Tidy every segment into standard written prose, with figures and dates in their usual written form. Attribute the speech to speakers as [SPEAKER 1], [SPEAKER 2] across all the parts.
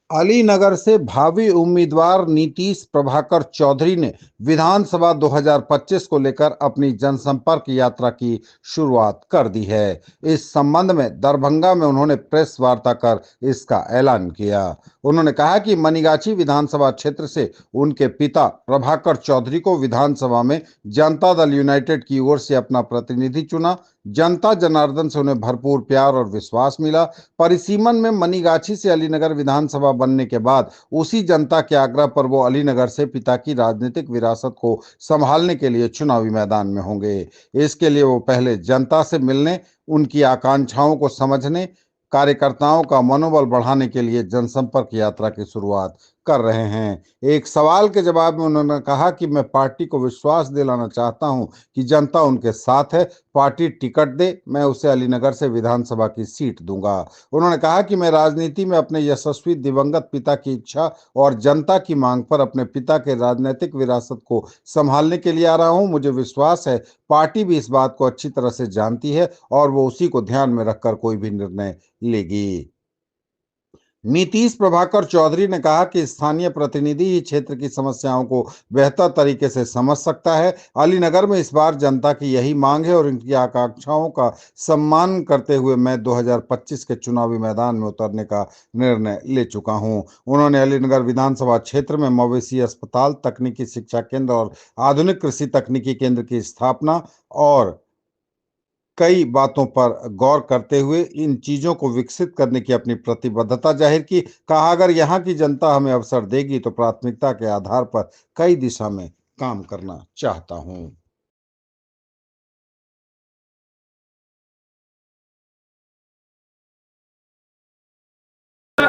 [SPEAKER 1] अलीनगर से भावी उम्मीदवार नीतीश प्रभाकर चौधरी ने विधानसभा 2025 को लेकर अपनी जनसंपर्क यात्रा की शुरुआत कर दी है। इस संबंध में दरभंगा में उन्होंने प्रेस वार्ता कर इसका ऐलान किया। उन्होंने कहा कि मनीगाछी विधानसभा क्षेत्र से उनके पिता प्रभाकर चौधरी को विधानसभा में जनता दल यूनाइटेड की ओर से अपना प्रतिनिधि चुना। जनता जनार्दन से उन्हें भरपूर प्यार और विश्वास मिला। परिसीमन में मनीगाछी से अलीनगर विधानसभा बनने के बाद उसी जनता के आग्रह पर वो अलीनगर से पिता की राजनीतिक विरासत को संभालने के लिए चुनावी मैदान में होंगे। इसके लिए वो पहले जनता से मिलने, उनकी आकांक्षाओं को समझने, कार्यकर्ताओं का मनोबल बढ़ाने के लिए जनसंपर्क यात्रा की शुरुआत कर रहे हैं। एक सवाल के जवाब में उन्होंने कहा कि मैं पार्टी को विश्वास दिलाना चाहता हूं कि जनता उनके साथ है। पार्टी टिकट दे, मैं उसे अलीनगर से विधानसभा की सीट दूंगा। उन्होंने कहा कि मैं राजनीति में अपने यशस्वी दिवंगत पिता की इच्छा और जनता की मांग पर अपने पिता के राजनीतिक विरासत को संभालने के लिए आ रहा हूं। मुझे विश्वास है पार्टी भी इस बात को अच्छी तरह से जानती है और वो उसी को ध्यान में रखकर कोई भी निर्णय लेगी। नीतीश प्रभाकर चौधरी ने कहा कि स्थानीय प्रतिनिधि ही क्षेत्र की समस्याओं को बेहतर तरीके से समझ सकता है। अलीनगर में इस बार जनता की यही मांग है और इनकी आकांक्षाओं का सम्मान करते हुए मैं 2025 के चुनावी मैदान में उतरने का निर्णय ले चुका हूं। उन्होंने अलीनगर विधानसभा क्षेत्र में मवेशी अस्पताल, तकनीकी शिक्षा केंद्र और आधुनिक कृषि तकनीकी केंद्र की स्थापना और कई बातों पर गौर करते हुए इन चीजों को विकसित करने की अपनी प्रतिबद्धता जाहिर की। कहा, अगर यहाँ की जनता हमें अवसर देगी तो प्राथमिकता के आधार पर कई दिशा में काम करना चाहता हूं।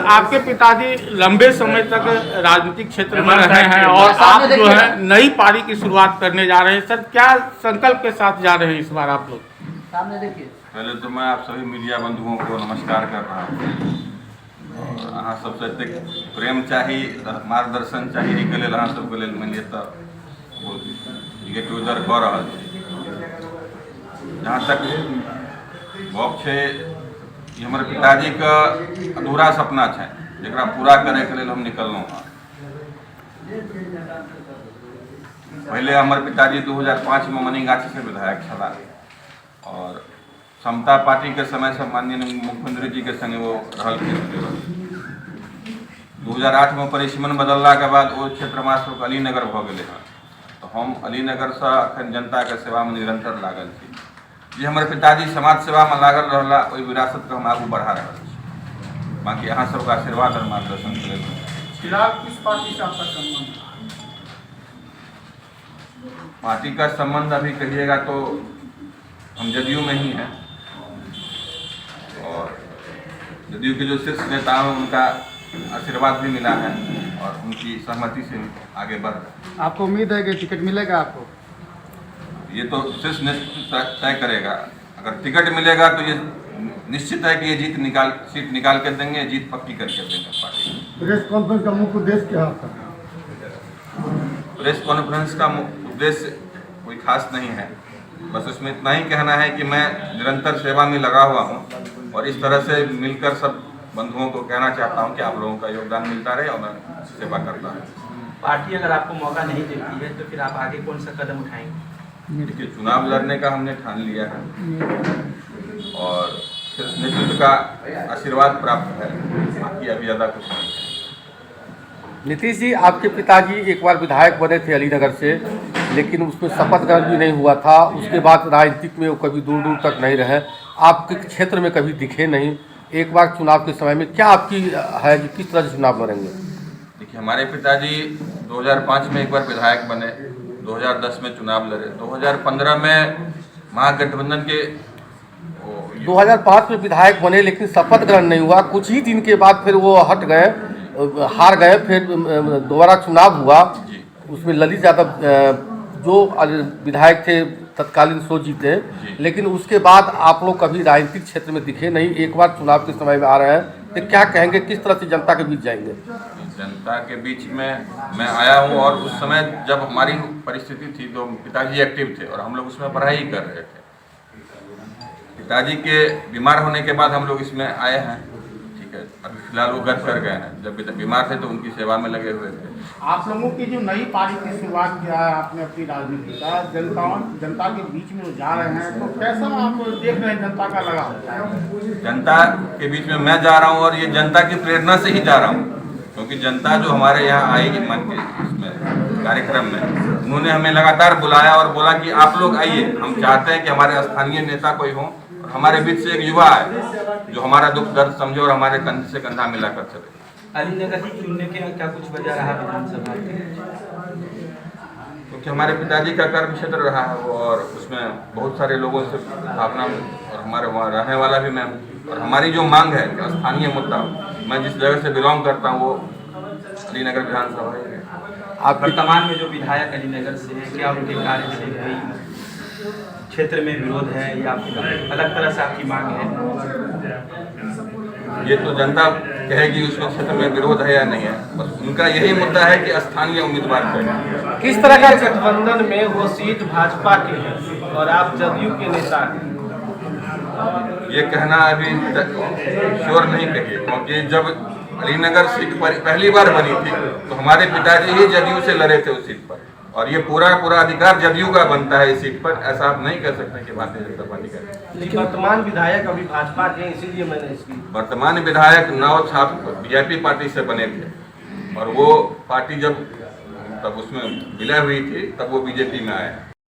[SPEAKER 2] आपके पिताजी लंबे समय तक राजनीतिक क्षेत्र में रहे हैं और आप जो है नई पारी की शुरुआत करने जा रहे हैं। सर, क्या संकल्प के साथ जा रहे हैं इस बार आप लोग?
[SPEAKER 3] सामने देखिए।
[SPEAKER 4] पहले तो मैं आप सभी मीडिया बंधुओं को नमस्कार कर रहा हूँ और अहाँ सबसे एतेक प्रेम चाही, मार्गदर्शन चाही, एहिके लेल अहाँ सबके लेल मानि लिअ तऽ गेट टुगेदर कऽ रहल छी। जहाँ तक गप छै, ई हमर पिताजीके अधूरा सपना छै जकरा पूरा करैके लेल हम निकललहुँ हँ। पहले हमर पिताजी 2005 में मनीगाछी से विधायक छलाह और समता पार्टी के समय से माननीय मुख्यमंत्री जी के संगे वो रहलखिन। 2008 में परिसीमन बदलला के बाद वो क्षेत्र हमरा सबके अलीनगर भऽ गेलै हँ, तो हम अलीनगर से अखन जनता के सेवा में निरंतर लागल छी। जे हमर पिताजी समाज सेवा में लागल रहला, ओहि विरासत के हम आगू बढ़ा रहल छी। बाकी अहाँ सबके आशीर्वाद और मार्गदर्शन के लेल।
[SPEAKER 2] फिलहाल किस पार्टी से आपका संबंध?
[SPEAKER 4] पार्टी का संबंध अभी कहिएगा तो हम जदयू में ही हैं और जदयू के जो शीर्ष नेता हैं उनका आशीर्वाद भी मिला है और उनकी सहमति से आगे बढ़ रहे हैं।
[SPEAKER 2] आपको उम्मीद है कि टिकट मिलेगा आपको?
[SPEAKER 4] ये तो शीर्ष नेतृत्व तय करेगा। अगर टिकट मिलेगा तो ये निश्चित है कि ये सीट निकाल के देंगे, जीत पक्की करके देंगे पार्टी।
[SPEAKER 2] प्रेस कॉन्फ्रेंस का मुख्य उद्देश्य क्या है आपका?
[SPEAKER 4] प्रेस कॉन्फ्रेंस का उद्देश्य कोई खास नहीं है, बस इसमें इतना ही कहना है कि मैं निरंतर सेवा में लगा हुआ हूँ और इस तरह से मिलकर सब बंधुओं को कहना चाहता हूँ कि आप लोगों का योगदान मिलता रहे और मैं सेवा करता हूँ।
[SPEAKER 3] पार्टी अगर आपको मौका नहीं देती है तो फिर आप आगे कौन सा कदम उठाएंगे?
[SPEAKER 4] देखिए, चुनाव लड़ने का हमने ठान लिया है और सिर्फ नेतृत्व का आशीर्वाद प्राप्त है, बाकी अभी ज़्यादा कुछ नहीं है।
[SPEAKER 5] नीतीश जी, आपके पिताजी एक बार विधायक बने थे अलीनगर से, लेकिन उसमें शपथ ग्रहण भी नहीं हुआ था। उसके बाद राजनीतिक में वो कभी दूर दूर तक नहीं रहे, आपके क्षेत्र में कभी दिखे नहीं। एक बार चुनाव के समय में क्या आपकी है कि किस तरह से चुनाव लड़ेंगे?
[SPEAKER 4] देखिए, हमारे पिताजी 2005 में एक बार विधायक बने, 2010 में चुनाव लड़े, 2015 में महागठबंधन के
[SPEAKER 5] 2005 में विधायक बने लेकिन शपथ ग्रहण नहीं हुआ। कुछ ही दिन के बाद फिर वो हट गए, हार गए। फिर दोबारा चुनाव हुआ, उसमें ललित यादव जो विधायक थे तत्कालीन सो जीते, लेकिन उसके बाद आप लोग कभी राजनीतिक क्षेत्र में दिखे नहीं। एक बार चुनाव के समय में आ रहे हैं, तो क्या कहेंगे, किस तरह से जनता के बीच जाएंगे?
[SPEAKER 4] जनता के बीच में मैं आया हूँ और उस समय जब हमारी परिस्थिति थी तो पिताजी एक्टिव थे और हम लोग उसमें पढ़ाई कर रहे थे। पिताजी के बीमार होने के बाद हम लोग इसमें आए हैं, ठीक ठीक है, अभी फिलहाल वो गत कर गए हैं। जब बीमार थे तो उनकी सेवा में लगे हुए थे।
[SPEAKER 2] आप लोगों की जो नई पारी की शुरुआत किया है आपने अपनी राजनीति का, जनता के बीच में जा रहे हैं, तो कैसा आप देख रहे हैं जनता का लगाव?
[SPEAKER 4] जनता के बीच में मैं जा रहा हूँ और ये जनता की प्रेरणा से ही जा रहा हूँ, क्योंकि जनता जो हमारे यहाँ आई मन के इसमें कार्यक्रम में, उन्होंने हमें लगातार बुलाया और बोला कि आप लोग आइए, हम चाहते हैं कि हमारे स्थानीय नेता कोई हो और हमारे बीच से एक युवा है जो हमारा दुख दर्द समझे और हमारे कंधे से कंधा मिलाकर चले।
[SPEAKER 3] अलीनगर ही चुनने के क्या कुछ वजह रहा विधानसभा के?
[SPEAKER 4] क्योंकि हमारे पिताजी का कर्म क्षेत्र रहा है वो, और उसमें बहुत सारे लोगों से भावना, और हमारे वहाँ रहने वाला भी मैं, और हमारी जो मांग है स्थानीय मुद्दा, मैं जिस जगह से बिलोंग करता हूँ वो अलीनगर विधानसभा है।
[SPEAKER 3] आप वर्तमान में जो विधायक अलीनगर से हैं, क्या उनके कार्य से कोई क्षेत्र में विरोध है या अलग तरह से आपकी मांग है?
[SPEAKER 4] ये तो जनता कहेगी उसमें क्षेत्र में विरोध है या नहीं है, बस उनका यही मुद्दा है कि स्थानीय उम्मीदवार करें।
[SPEAKER 5] किस तरह का
[SPEAKER 6] गठबंधन में वो सीट भाजपा की है और आप जदयू के नेता हैं?
[SPEAKER 4] ये कहना अभी श्योर नहीं कहिए, क्योंकि जब अलीनगर सीट पर पहली बार बनी थी तो हमारे पिताजी ही जदयू से लड़े थे उस सीट पर, और ये पूरा अधिकार जदयू का बनता है इस सीट पर। ऐसा आप नहीं कह सकते कि भारतीय जनता पार्टी का।
[SPEAKER 6] लेकिन वर्तमान विधायक अभी भाजपा के, इसीलिए मैंने इसकी
[SPEAKER 4] वर्तमान विधायक नौ छात्र बीजेपी पार्टी से बने थे, और वो पार्टी जब तब उसमें विलय हुई थी तब वो बीजेपी में आए।